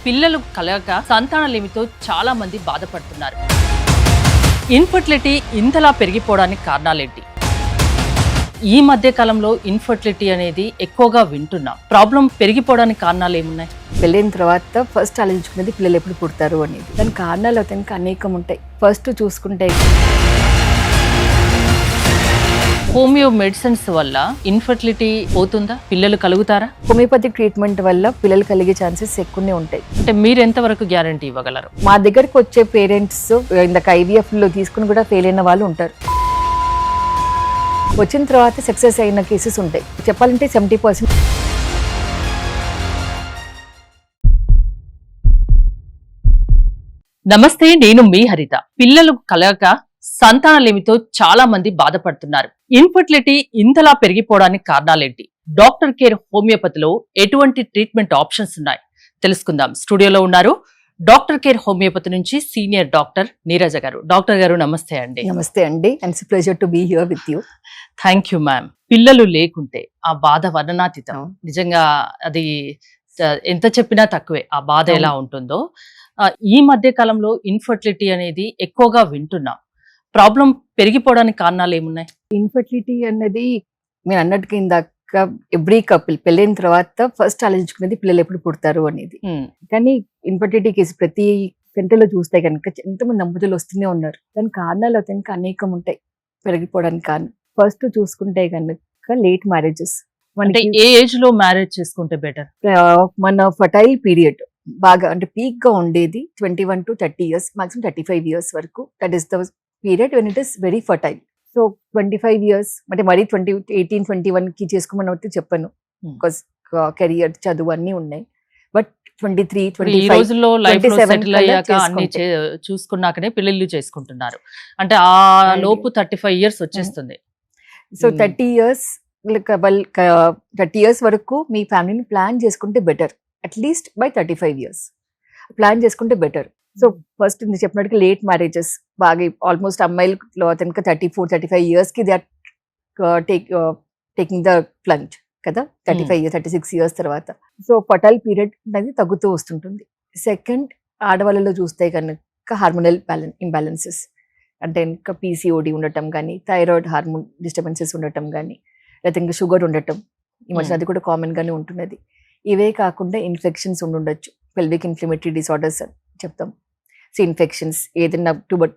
పిల్లలు కలగక సంతానలేమితో చాలా మంది బాధపడుతున్నారు. ఇన్ఫర్టిలిటీ ఇంతలా పెరిగిపోవడానికి కారణాలేంటి? ఈ మధ్య కాలంలో ఇన్ఫర్టిలిటీ అనేది ఎక్కువగా వింటున్నాం. ప్రాబ్లం పెరిగిపోవడానికి కారణాలు ఏమున్నాయి? పెళ్ళైన తర్వాత ఫస్ట్ ఆలోచించుకునేది పిల్లలు ఎప్పుడు పుడతారు అనేది. దాని కారణాలు అతనికి అనేకం ఉంటాయి. ఫస్ట్ చూసుకుంటే హోమియో మెడిసిన్స్ వల్ల ఇన్ఫర్టిలిటీ పోతుందా? పిల్లలు కలుగుతారా? హోమియోపతిక్ ట్రీట్మెంట్ వల్ల పిల్లలు కలిగే ఛాన్సెస్ ఎక్కువనే ఉంటాయి. అంటే మీరు ఎంతవరకు గ్యారంటీ ఇవ్వగలరు? మా దగ్గరకు వచ్చే పేరెంట్స్ ఇందాక IVF లో తీసుకుని కూడా ఫెయిల్ అయిన వాళ్ళు ఉంటారు. వచ్చిన తర్వాత సక్సెస్ అయిన కేసెస్ ఉంటాయి. చెప్పాలంటే 70%. నమస్తే, నేను మీ హరిత. పిల్లలు కలగక సంతానలేమితో చాలా మంది బాధపడుతున్నారు. ఇన్ఫర్టిలిటీ ఇంతలా పెరిగిపోవడానికి కారణాలేంటి? డాక్టర్ కేర్ హోమియోపతిలో ఎటువంటి ట్రీట్మెంట్ ఆప్షన్స్ ఉన్నాయి తెలుసుకుందాం. స్టూడియోలో ఉన్నారు డాక్టర్ కేర్ హోమియోపతి నుంచి సీనియర్ డాక్టర్ నీరజ గారు. డాక్టర్ గారు నమస్తే అండి. నమస్తే అండి, it's pleasure to be here with you. Thank you ma'am. పిల్లలు లేకుంటే ఆ బాధ వర్ణనాతీతం. నిజంగా అది ఎంత చెప్పినా తక్కువే ఆ బాధ ఎలా ఉంటుందో. ఈ మధ్య కాలంలో ఇన్ఫర్టిలిటీ అనేది ఎక్కువగా వింటున్నాం. ప్రాబ్లం పెరిగిపోవడానికి కారణాలు ఏమున్నాయి? ఇన్ఫర్టిలిటీ అన్నది మీరు అన్నట్టుగా ఇందాక ఎవ్రీ కపుల్ పెళ్ళైన తర్వాత ఫస్ట్ ఆలోచించుకునేది పిల్లలు ఎప్పుడు పుడతారు అనేది. కానీ ఇన్ఫర్టిలిటీ కేసు ప్రతి సెంటర్లో చూస్తే కనుక ఎంతమంది దంపతులు వస్తూనే ఉన్నారు. దాని కారణాలు అతనికి అనేకం ఉంటాయి పెరిగిపోవడానికి కారణం. ఫస్ట్ చూసుకుంటే కనుక లేట్ మ్యారేజెస్. అంటే ఏ ఏజ్ లో మ్యారేజ్ చేసుకుంటే బెటర్? మన ఫర్టైల్ పీరియడ్ బాగా అంటే పీక్ గా ఉండేది 21 to 30 years, మాక్సిమం 35 years వరకు. That is the period when it is very fertile. So 25 years అంటే మరీ 18, 21 కి చేసుకోమని అయితే చెప్పను, బికాస్ కెరియర్ చదువు అన్ని ఉన్నాయి. బట్ 23, 25 చూసుకున్నాకనే పిల్లలు చేసుకుంటున్నారు. అంటే ఆ లోపు 35 years వచ్చేస్తుంది. సో 30 years 30 years వరకు మీ ఫ్యామిలీని ప్లాన్ చేసుకుంటే better. At least by 35 years plan చేసుకుంటే బెటర్. సో ఫస్ట్ నేను చెప్పినట్టుగా లేట్ మ్యారేజెస్ బాగా ఆల్మోస్ట్ అమ్మాయిలు అతనికి 34, 35 years కి they are taking the plunge కదా, 35 years, 36 years తర్వాత. సో ఫర్టైల్ పీరియడ్ అనేది తగ్గుతూ వస్తుంటుంది. సెకండ్, ఆడవాళ్ళలో చూస్తే కనుక హార్మోనల్ ఇంబ్యాలెన్సెస్ అంటే ఇంకా PCOD ఉండటం కానీ, థైరాయిడ్ హార్మోన్ డిస్టర్బెన్సెస్ ఉండటం కానీ, లేకపోతే ఇంకా షుగర్ ఉండటం, ఈ మధ్యన అది కూడా కామన్ గానే ఉంటున్నది. ఇవే కాకుండా ఇన్ఫెక్షన్స్ ఉండొచ్చు, పెల్విక్ ఇన్ఫ్లమేటరీ డిసార్డర్స్ అని చెప్తాం. సో ఇన్ఫెక్షన్స్ ఏదైనా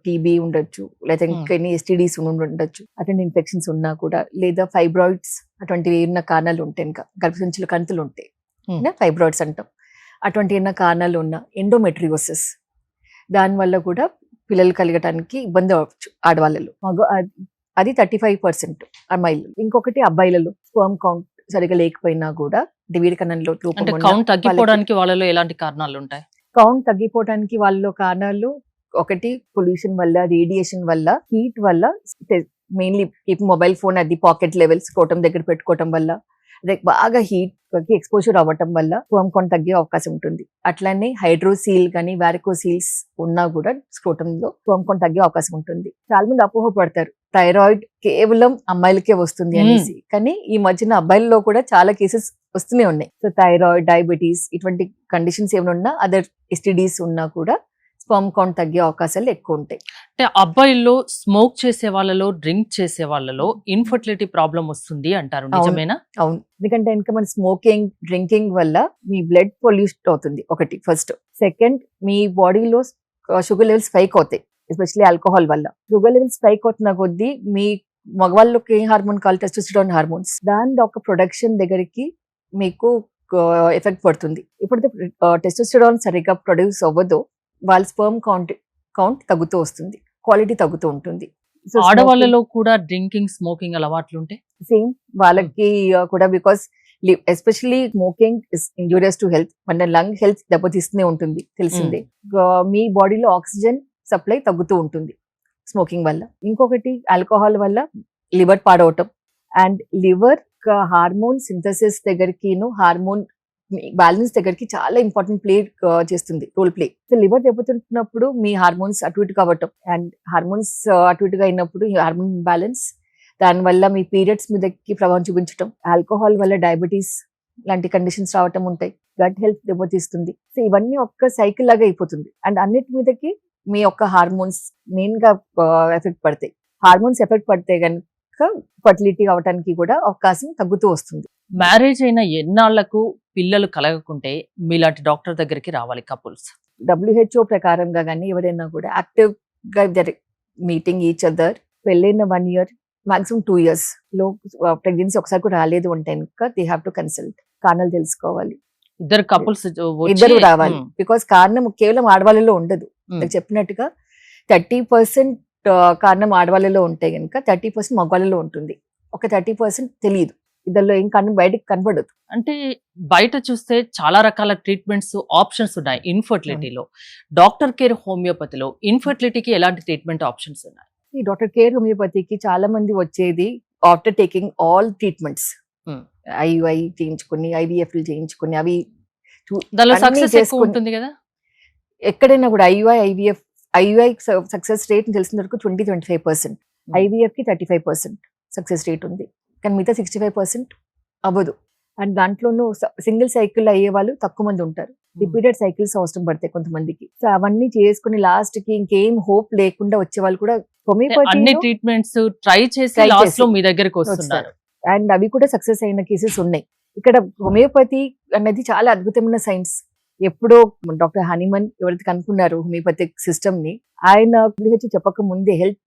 TB ఉండొచ్చు, లేదా ఇంకా ఎన్ని STDs ఉండొచ్చు. అటువంటి ఇన్ఫెక్షన్స్ ఉన్నా కూడా, లేదా ఫైబ్రాయిడ్స్ అటువంటివి ఏమైనా కారణాలు ఉంటాయి, ఇంకా గర్భసంచుల కంతులు ఉంటాయి, ఫైబ్రాయిడ్స్ అంటాం. అటువంటి ఏమైనా కారణాలు ఉన్న ఎండోమెట్రియోసిస్, దానివల్ల కూడా పిల్లలు కలగటానికి ఇబ్బంది అవ్వచ్చు ఆడవాళ్ళలో. అది 35% అమ్మాయిలు. ఇంకొకటి అబ్బాయిలలో స్పర్మ్ కౌంట్ సరిగా లేకపోయినా కూడా, వీర్యకణంలో కౌంట్ తగ్గిపోవడానికి వాళ్ళలో ఎలాంటి కారణాలు ఉంటాయి? కౌంట్ తగ్గిపోవడానికి వాళ్ళలో కారణాలు ఒకటి పొల్యూషన్ వల్ల, రేడియేషన్ వల్ల, హీట్ వల్ల, మెయిన్లీ మొబైల్ ఫోన్ అది పాకెట్ లెవెల్స్ స్క్రోటం దగ్గర పెట్టుకోవటం వల్ల, అదే బాగా హీట్ కి ఎక్స్పోజర్ అవ్వటం వల్ల స్పర్మ్ కౌంట్ తగ్గే అవకాశం ఉంటుంది. అట్లానే హైడ్రోసీల్ కానీ వారికోసీల్స్ ఉన్నా కూడా స్క్రోటంలో స్పర్మ్ కౌంట్ తగ్గే అవకాశం ఉంటుంది. చాలా మంది అపోహపడతారు థైరాయిడ్ కేవలం అమ్మాయిలకే వస్తుంది అనేసి, కానీ ఈ మధ్యన అబ్బాయిల్లో కూడా చాలా కేసెస్ వస్తూనే ఉన్నాయి. సో థైరాయిడ్, డయాబెటీస్ ఇటువంటి కండిషన్స్ ఏమైనా ఉన్నా, అదర్ STDs ఉన్నా కూడా స్పర్మ్ కౌంట్ తగ్గే అవకాశాలు ఎక్కువ ఉంటాయి. అంటే అబ్బాయిల్లో స్మోక్ చేసే వాళ్ళలో, డ్రింక్ చేసే వాళ్ళలో ఇన్ఫర్టిలిటీ ప్రాబ్లం వస్తుంది అంటారు, నిజమేనా? అవును, ఎందుకంటే ఇంకా మన స్మోకింగ్, డ్రింకింగ్ వల్ల మీ బ్లడ్ పొల్యూషన్ అవుతుంది ఒకటి ఫస్ట్. సెకండ్, మీ బాడీలో షుగర్ లెవెల్స్ స్పైక్ అవుతాయి, ఎస్పెషల్లీ ఆల్కహాల్ వల్ల. షుగర్ లెవెల్స్ స్పైక్ అవుతున్న కొద్దీ మీ మగవాళ్ళకి ఏ హార్మోన్ కావాలి, టెస్టోస్టెరాన్ హార్మోన్స్, దాని ఒక ప్రొడక్షన్ దగ్గరికి మీకు ఎఫెక్ట్ పడుతుంది. ఇప్పుడు టెస్టోస్టెరాన్ సరిగ్గా ప్రొడ్యూస్ అవ్వదు, వాళ్ళ స్పర్మ్ కౌంట్ తగ్గుతూ వస్తుంది, క్వాలిటీ తగ్గుతూ ఉంటుంది. ఆడవాళ్ళలో కూడా డ్రింకింగ్, స్మోకింగ్ అలవాట్లు ఉంటాయి సేమ్ వాళ్ళకి కూడా, because especially smoking is injurious to health. మన లంగ్ హెల్త్ దెబ్బతీస్తూనే ఉంటుంది తెలిసిందే. మీ బాడీలో ఆక్సిజన్ సప్లై తగ్గుతూ ఉంటుంది స్మోకింగ్ వల్ల. ఇంకొకటి ఆల్కహాల్ వల్ల లివర్ పాడవటం, అండ్ లివర్ హార్మోన్ సింథసిస్ దగ్గరికిను హార్మోన్ బ్యాలెన్స్ దగ్గరికి చాలా important role play. So liver దెబ్బతింటున్నప్పుడు మీ హార్మోన్స్ అటు ఇటు కావటం, అండ్ హార్మోన్స్ అటు ఇటుగా అయినప్పుడు హార్మోన్ బ్యాలెన్స్, దానివల్ల మీ పీరియడ్స్ మీదకి ప్రభావం చూపించటం. ఆల్కహాల్ వల్ల డయాబెటీస్ లాంటి కండిషన్స్ రావటం ఉంటాయి, గట్ హెల్త్ దెబ్బతీస్తుంది. సో ఇవన్నీ ఒక్క సైకిల్ లాగా అయిపోతుంది. అండ్ అన్నిటి మీదకి మీ యొక్క హార్మోన్స్ మెయిన్ గా ఎఫెక్ట్ పడతాయి. హార్మోన్స్ ఎఫెక్ట్ పడితే కనుక ఫర్టిలిటీ అవడానికి కూడా అవకాశం తగ్గుతూ వస్తుంది. మ్యారేజ్ అయిన ఎన్నాళ్లకు పిల్లలు కలగకుంటే మీలాంటి డాక్టర్ దగ్గరికి రావాలి కపుల్స్? WHO ప్రకారంగా కానీ ఎవరైనా కూడా యాక్టివ్ గా మీటింగ్ ఈచ్ అదర్, పెళ్ళైన 1 year మాక్సిమం 2 years లో ప్రెగ్నెన్సీ ఒకసారి కూడా రాలేదు అంటే కనుక దే హ్యావ్ టు కన్సల్ట్. కారణాలు తెలుసుకోవాలి, ఇద్దరు కపుల్స్ ఇద్దరు రావాలి. బికాస్ కారణం కేవలం ఆడవాళ్ళలో ఉండదు. నాకు చెప్పినట్టుగా 30% కారణం ఆడవాళ్ళలో ఉంటే కనుక 30% మగవాళ్ళలో ఉంటుంది. ఒక 30% తెలియదు. ఇద్దరిలో ఏం కారణం బయటకు కనబడదు. అంటే బయట చూస్తే చాలా రకాల ట్రీట్మెంట్స్ ఆప్షన్స్ ఉన్నాయి ఇన్ఫర్టిలిటీలో. డాక్టర్ కేర్ హోమియోపతిలో ఇన్ఫర్టిలిటీకి ఎలాంటి ట్రీట్మెంట్ ఆప్షన్స్ ఉన్నాయి? ఈ డాక్టర్ కేర్ హోమియోపతికి చాలా మంది వచ్చేది after taking all treatments, IUI చేయించుకుని, IVF చేయించుకుని, అవి దానిలో అన్నీ సక్సెస్ ఎక్కువ చేసుకుని- ఉంటుంది కదా. ఎక్కడైనా కూడా IUI సక్సెస్ రేట్ తెలిసిన వరకు 20-25%, IVF కి 35% సక్సెస్ రేట్ ఉంది. కానీ మిగతా 65% అవ్వదు. అండ్ దాంట్లోనూ సింగిల్ సైకిల్ అయ్యే వాళ్ళు తక్కువ మంది ఉంటారు. రిపీటెడ్ సైకిల్స్ అవసరం పడతాయి కొంతమందికి. సో అవన్నీ చేసుకుని లాస్ట్ కి ఇంకేం హోప్ లేకుండా వచ్చే వాళ్ళు కూడా అన్ని హోమియోపతి ట్రీట్మెంట్స్ ట్రై చేసి Try లాస్ట్ లో చేసి మీ దగ్గరికి వస్తున్నారు. అండ్ అవి కూడా సక్సెస్ అయిన కేసెస్ ఉన్నాయి. ఇక్కడ హోమియోపతి అనేది చాలా అద్భుతమైన సైన్స్. ఎప్పుడో డాక్టర్ హనీమన్ ఎవరైతే కనుక్కున్నారు హోమియోపతిక్ సిస్టమ్ ని, ఆయన WHO చెప్పక ముందే, హెల్త్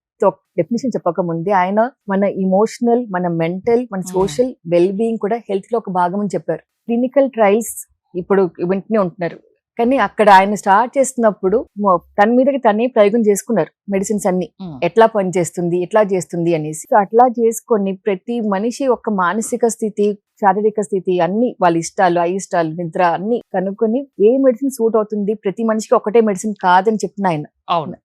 డెఫినేషన్ చెప్పక ముందే ఆయన మన ఇమోషనల్, మన మెంటల్, మన సోషల్ వెల్ బీయింగ్ కూడా హెల్త్ లో ఒక భాగం అని చెప్పారు. క్లినికల్ ట్రయల్స్ ఇప్పుడు వింటూనే ఉంటున్నారు. కానీ అక్కడ ఆయన స్టార్ట్ చేస్తున్నప్పుడు తన మీదకి తనే ప్రయోగం చేసుకున్నారు. మెడిసిన్స్ అన్ని ఎట్లా పనిచేస్తుంది, ఎట్లా చేస్తుంది అనేసి. సో అట్లా చేసుకొని ప్రతి మనిషి యొక్క మానసిక స్థితి, శారీరక స్థితి, అన్ని వాళ్ళ ఇష్టాలు, అయిష్టాలు, నిద్ర అన్ని కనుక్కొని ఏ మెడిసిన్ సూట్ అవుతుంది, ప్రతి మనిషికి ఒకటే మెడిసిన్ కాదని చెప్పిన ఆయన. అవును.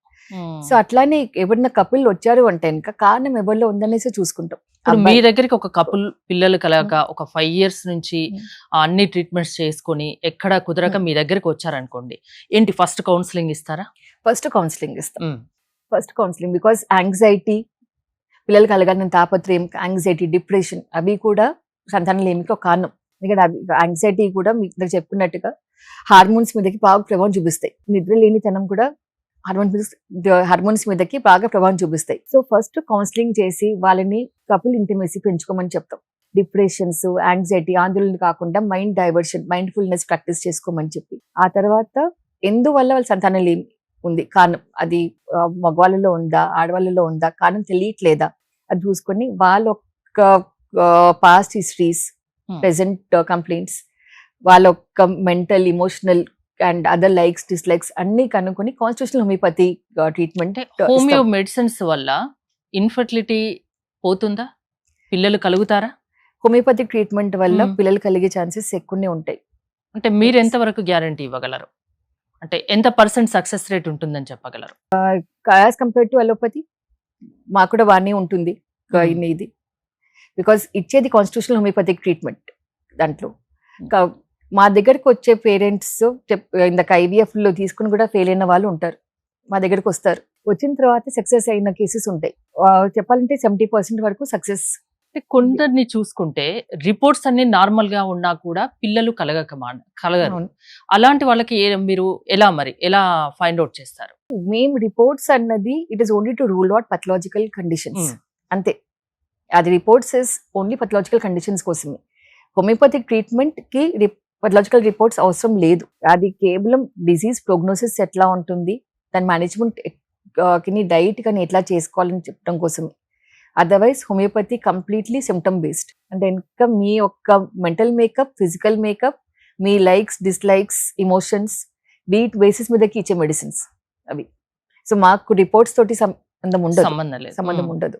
సో అట్లానే ఎవరైనా కపుల్ వచ్చారు అంటే ఇంకా కారణం ఎవరిలో ఉందనేసి చూసుకుంటాం. ఇప్పుడు మీ దగ్గరికి ఒక కపుల్ పిల్లలు కలగక ఒక 5 years నుంచి అన్ని ట్రీట్మెంట్స్ చేసుకొని ఎక్కడ కుదరక మీ దగ్గరికి వచ్చారనుకోండి, ఏంటి ఫస్ట్ కౌన్సిలింగ్ ఇస్తారా? ఫస్ట్ కౌన్సిలింగ్ ఇస్తాం. ఫస్ట్ కౌన్సిలింగ్ బికాస్ యాంగ్జైటీ, పిల్లలు కలగాలని తాపత్రయం, యాంగ్జైటీ, డిప్రెషన్ అవి కూడా సంతానం లేమికి ఒక కారణం. ఎందుకంటే యాంగ్జైటీ కూడా మీకు చెప్పినట్టుగా హార్మోన్స్ మీదకి బాగా ప్రభావం చూపిస్తాయి. నిద్ర లేనితనం కూడా హార్మోన్స్ మీదకి బాగా ప్రభావం చూపిస్తాయి. సో ఫస్ట్ కౌన్సిలింగ్ చేసి వాళ్ళని కపుల్ ఇంటిమేసీ పెంచుకోమని చెప్తాం. డిప్రెషన్స్, యాంగ్జైటీ, ఆందోళన కాకుండా మైండ్ డైవర్షన్, మైండ్ఫుల్నెస్ ప్రాక్టీస్ చేసుకోమని చెప్పి, ఆ తర్వాత ఎందువల్ల వాళ్ళ సంతానం లేమి ఉంది, కారణం అది మగవాళ్ళలో ఉందా, ఆడవాళ్ళలో ఉందా, కారణం తెలియట్లేదా అది చూసుకొని వాళ్ళ యొక్క పాస్ట్ హిస్టరీస్, ప్రెసెంట్ కంప్లైంట్స్, వాళ్ళ యొక్క mental, emotional and other likes, dislikes అన్ని కనుక్కొని constitutional homeopathy treatment. Homeo medicines వల్ల ఇన్ఫర్టిలిటీ పోతుందా? పిల్లలు కలుగుతారా? హోమియోపతిక్ ట్రీట్మెంట్ వల్ల పిల్లలు కలిగే ఛాన్సెస్ ఎక్కువనే ఉంటాయి. అంటే మీరు ఎంత వరకు గ్యారంటీ ఇవ్వగలరు? అంటే ఎంత % సక్సెస్ రేట్ ఉంటుందని చెప్పగలరు? యాజ్ కంపేర్ టు అలోపతి మాకు కూడా బాగానే ఉంటుంది ఇది. బికాస్ ఇచ్చేది కాన్స్టిట్యూషనల్ హోమియోపతిక్ ట్రీట్మెంట్. దాంట్లో మా దగ్గరకు వచ్చే పేరెంట్స్ ఇందాక IVF లో తీసుకుని కూడా ఫెయిల్ అయిన వాళ్ళు ఉంటారు. మా దగ్గరకు వస్తారు, వచ్చిన తర్వాత సక్సెస్ అయిన కేసెస్ ఉంటాయి. చెప్పాలంటే 70% వరకు సక్సెస్. కొందరిని చూసుకుంటే రిపోర్ట్స్ అన్ని నార్మల్ గా ఉన్నా కూడా పిల్లలు కలగరు. అలాంటి వాళ్ళకి మీరు ఎలా ఫైండ్ అవుట్ చేస్తారు? మేము రిపోర్ట్స్ అన్నది it is only to rule out pathological conditions అంతే. అది reports is only pathological conditions కోసమే. హోమియోపతిక్ ట్రీట్మెంట్ కి పథలాజికల్ రిపోర్ట్స్ అవసరం లేదు. అది కేవలం డిసీజ్ ప్రోగ్నోసిస్ ఎట్లా ఉంటుంది, దాని మేనేజ్మెంట్ కి డైట్ కానీ ఎట్లా చేసుకోవాలని చెప్పడం కోసమే. Otherwise homeopathy completely symptom based. అంటే ఇంకా మీ యొక్క మెంటల్ మేకప్, ఫిజికల్ మేకప్, మీ లైక్స్, డిస్లైక్స్, ఇమోషన్స్ వీటి బేసిస్ మీదకి ఇచ్చే మెడిసిన్స్ అవి. సో మాకు రిపోర్ట్స్ తోటి సంబంధం ఉండదు.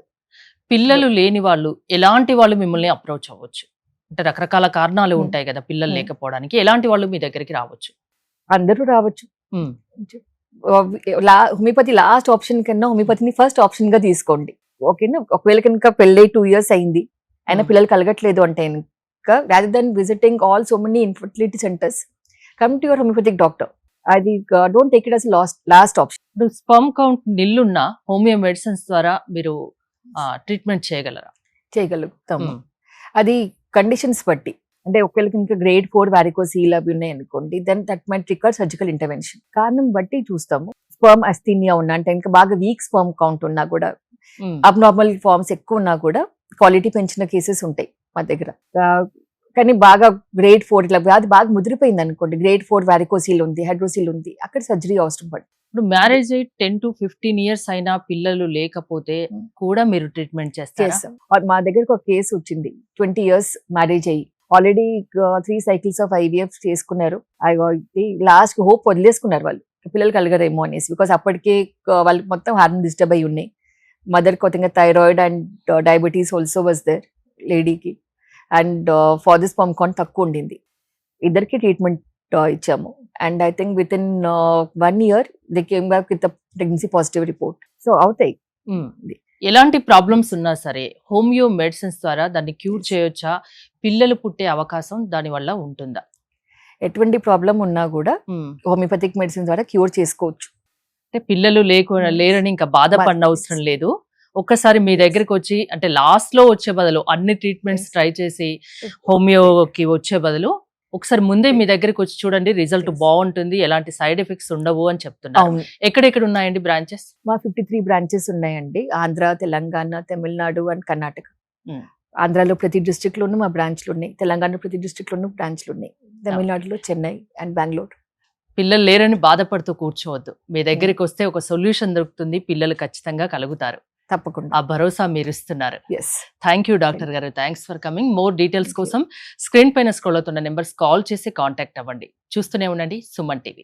పిల్లలు లేని వాళ్ళు ఎలాంటి వాళ్ళు మిమ్మల్ని అప్రోచ్ అవ్వచ్చు? అంటే రకరకాల కారణాలు ఉంటాయి కదా పిల్లలు లేకపోవడానికి, ఎలాంటి వాళ్ళు మీ దగ్గరికి రావచ్చు? అందరూ రావచ్చు. హోమియోపతి లాస్ట్ ఆప్షన్ కన్నా హోమియోపతిని ఫస్ట్ ఆప్షన్ గా తీసుకోండి. ఓకేనా? ఒకవేళ కనుక పెళ్ళై 2 years అయింది, అయినా పిల్లలు కలగట్లేదు అంటే rather than visiting all so many infertility centres, come to your homeopathic doctor. అది don't take it as last option. ఇప్పుడు స్పర్మ్ కౌంట్ నిల్లున్న హోమియో మెడిసిన్స్ ద్వారా మీరు ట్రీట్మెంట్ చేయగలరా? చేయగలుగుతాము. అది కండిషన్స్ బట్టి, అంటే ఒకవేళకి ఇంకా గ్రేడ్ 4 వారికోసీల్ అవి ఉన్నాయి అనుకోండి, then that might require surgical intervention. కారణం బట్టి చూస్తాము. స్పర్మ్ అస్థీనియా ఉన్నా అంటే ఇంకా బాగా వీక్ స్పర్మ్ కౌంట్ ఉన్నా కూడా, అబ్నార్మల్ ఫార్మ్స్ ఎక్కువ ఉన్నా కూడా క్వాలిటీ పెంచిన కేసెస్ ఉంటాయి మా దగ్గర. కానీ బాగా గ్రేడ్ 4 ఇట్లా అది బాగా ముదిరిపోయింది అనుకోండి, గ్రేడ్ 4 వారికోసీల్ ఉంది, హైడ్రోసీల్ ఉంది, అక్కడ సర్జరీ అవసరం పడుతుంది. ఇప్పుడు మ్యారేజ్ అయ్యి 10 to 15 years అయినా పిల్లలు లేకపోతే కూడా మీరు ట్రీట్మెంట్ చేస్తారా? చేస్తాం. మా దగ్గరకు ఒక కేసు వచ్చింది, 20 years మ్యారేజ్ అయ్యి ఆల్రెడీ 3 cycles ఆఫ్ IVF చేసుకున్నారు. లాస్ట్ హోప్ వదిలేసుకున్నారు వాళ్ళు, పిల్లలు కలగరేమో అనేసి. బికాస్ అప్పటికే వాళ్ళకి మొత్తం హార్మోన్ డిస్టర్బ్ అయి ఉన్నాయి. మదర్ కొత్తగా thyroid and diabetes also was there లేడీకి, అండ్ ఫాదర్ స్పర్మ్ కౌంట్ తక్కువ ఉండింది. ఇద్దరికి ట్రీట్మెంట్ ఇచ్చాము. And I think with in 1 year they came back with pregnancy positive report. So అవుతాయి. ఎలాంటి ప్రాబ్లమ్స్ ఉన్నా సరే హోమియో మెడిసిన్స్ ద్వారా దాన్ని క్యూర్ చేయొచ్చా? పిల్లలు పుట్టే అవకాశం దాని వల్ల ఉంటుందా? ఎటువంటి ప్రాబ్లం ఉన్నా కూడా హోమియోపతిక్ మెడిసిన్ ద్వారా క్యూర్ చేసుకోవచ్చు. అంటే పిల్లలు లేరని ఇంకా బాధపడిన అవసరం లేదు. ఒక్కసారి మీ దగ్గరికి వచ్చి, అంటే లాస్ట్ లో వచ్చే బదులు అన్ని ట్రీట్మెంట్స్ ట్రై చేసి హోమియోకి వచ్చే బదులు ఒకసారి ముందే మీ దగ్గరికి వచ్చి చూడండి, రిజల్ట్ బాగుంటుంది, ఎలాంటి సైడ్ ఎఫెక్ట్స్ ఉండవు అని చెప్తున్నారు. ఎక్కడెక్కడ ఉన్నాయండి బ్రాంచెస్? మా 53 బ్రాంచెస్ ఉన్నాయండి. ఆంధ్ర, తెలంగాణ, తమిళనాడు అండ్ కర్ణాటక. ఆంధ్రాలో ప్రతి డిస్ట్రిక్ట్ లోనూ మా బ్రాంచ్లు ఉన్నాయి, తెలంగాణలో ప్రతి డిస్ట్రిక్ట్ లోనూ బ్రాంచ్లు ఉన్నాయి, తమిళనాడులో చెన్నై అండ్ బెంగళూరు. పిల్లలు లేరని బాధపడుతూ కూర్చోవద్దు, మీ దగ్గరికి వస్తే ఒక సొల్యూషన్ దొరుకుతుంది, పిల్లలు ఖచ్చితంగా కలుగుతారు. తప్పకుండా ఆ భరోసా మీరు ఇస్తున్నారు. ఎస్, థ్యాంక్ యూ డాక్టర్ గారు, thanks for coming. More details కోసం స్క్రీన్ పైన స్క్రోల్ అవుతున్న నెంబర్స్ కాల్ చేసి కాంటాక్ట్ అవ్వండి. చూస్తూనే ఉండండి సుమన్ టీవీ.